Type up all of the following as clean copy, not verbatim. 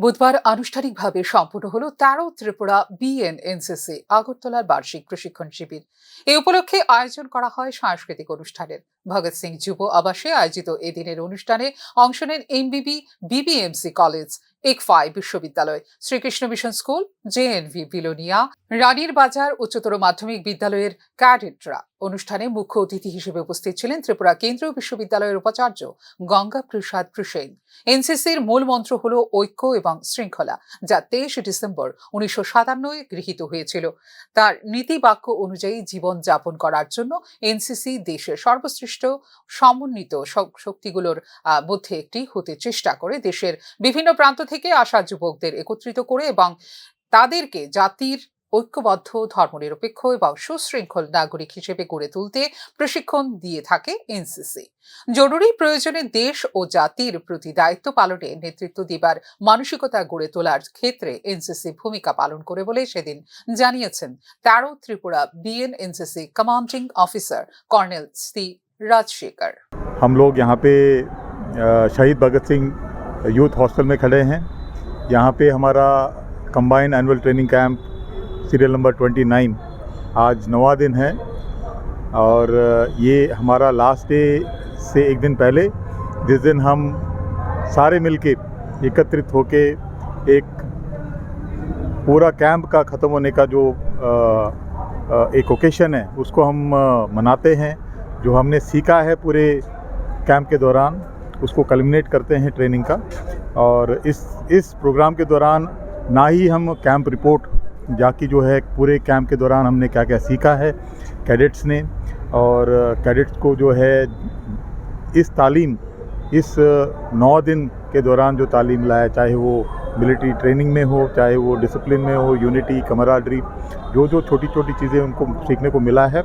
বুধবার আনুষ্ঠানিকভাবে সম্পন্ন হলো ১৩ ত্রিপুরা বিএনএনসিসি আগরতলার বার্ষিক প্রশিক্ষণ শিবির। এই উপলক্ষে আয়োজন করা হয় সাংস্কৃতিক অনুষ্ঠানের। ভগৎ সিং যুব আবাসে আয়োজিত এদিনের অনুষ্ঠানে অংশ নেন এমবিবি বিবিএমসি কলেজ, একফাই বিশ্ববিদ্যালয়, Srikrishna mission school, JNV Belonia, Ranir Bazar উচ্চতর মাধ্যমিক বিদ্যালয়ের ক্যাডেটরা। অনুষ্ঠানে মুখ্য অতিথি হিসেবে উপস্থিত ছিলেন ত্রিপুরা কেন্দ্রীয় বিশ্ববিদ্যালয়ের উপাচার্য গঙ্গা প্রসাদ প্রসেন। এনসিসির মূল মন্ত্র হল ঐক্য এবং শৃঙ্খলা, যা ২৩ ডিসেম্বর ১৯৫৭ গৃহীত হয়েছিল। তার নীতি বাক্য অনুযায়ী জীবন যাপন করার জন্য এনসিসি দেশের সর্বশ্রেষ্ঠ সমন্বিত শক্তিগুলোর মধ্যে একটি হতে চেষ্টা করে। দেশের বিভিন্ন প্রান্ত থেকে আসা যুবকদের একত্রিত করে এবং তাদেরকে জাতির ঐক্যবদ্ধ, ধর্মনিরপেক্ষ এবং সুশৃঙ্খল নাগরিক হিসেবে গড়ে তুলতে প্রশিক্ষণ দিয়ে থাকে এনসিসি। জরুরি প্রয়োজনে দেশ ও জাতির প্রতি দায়িত্ব পালনে নেতৃত্ব দিবার মানসিকতা গড়ে তোলার ক্ষেত্রে এনসিসি ভূমিকা পালন করে বলে সেদিন জানিয়েছেন ১৩ Tripura BN NCC commanding officer colonel C Rajashekhar. हम लोग यहाँ पे शहीद भगत सिंह यूथ हॉस्टल में खड़े हैं। यहाँ पे हमारा combined annual training camp serial number 29 आज 9वां दिन है और ये हमारा लास्ट डे से एक दिन पहले, जिस दिन हम सारे मिलके एकत्रित होके एक पूरा कैंप का ख़त्म होने का जो एक ओकेशन है उसको हम मनाते हैं। जो हमने सीखा है पूरे कैंप के दौरान उसको कल्मिनेट करते हैं ट्रेनिंग का। और इस प्रोग्राम के दौरान ना ही हम कैंप रिपोर्ट जाकि जो है पूरे कैंप के दौरान हमने क्या क्या सीखा है कैडेट्स ने, और कैडेट्स को जो है इस तालीम, इस 9 दिन के दौरान जो तालीम लाया, चाहे वो मिलिट्री ट्रेनिंग में हो, चाहे वो डिसिप्लिन में हो, यूनिटी, कमराडरी, जो छोटी छोटी चीज़ें उनको सीखने को मिला है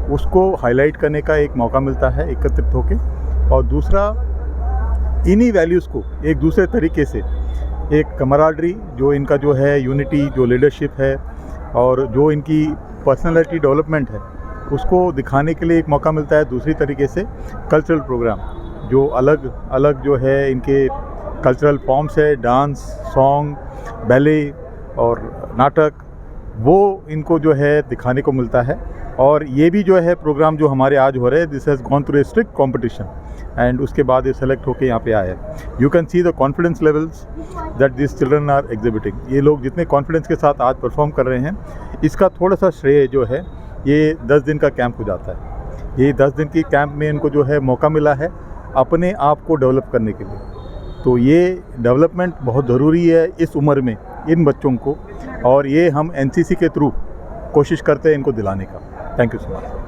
उसको हाईलाइट करने का एक मौका मिलता है एकत्रित होके। और दूसरा, इन्हीं वैल्यूज़ को एक दूसरे तरीके से, एक कमराडरी जो इनका जो है, यूनिटी, जो लीडरशिप है और जो इनकी पर्सनालिटी डेवलपमेंट है उसको दिखाने के लिए एक मौका मिलता है। दूसरी तरीके से कल्चरल प्रोग्राम, जो अलग अलग जो है इनके कल्चरल फॉर्म्स है, डांस, सॉन्ग, बैले और नाटक, वो इनको जो है दिखाने को मिलता है। और ये भी जो है प्रोग्राम जो हमारे आज हो रहे हैं, this has gone through a strict competition and उसके बाद ये सेलेक्ट होके यहाँ पे आए हैं। You can see the confidence levels that this children are exhibiting. ये लोग जितने कॉन्फिडेंस के साथ आज परफॉर्म कर रहे हैं, इसका थोड़ा सा श्रेय जो है ये 10 दिन का कैंप हो जाता है। ये 10 दिन की कैंप में इनको जो है मौका मिला है अपने आप को डेवलप करने के लिए। तो ये डेवलपमेंट बहुत ज़रूरी है इस उम्र में इन बच्चों को, और ये हम एनसीसी के थ्रू कोशिश करते हैं इनको दिलाने का। Thank you so much.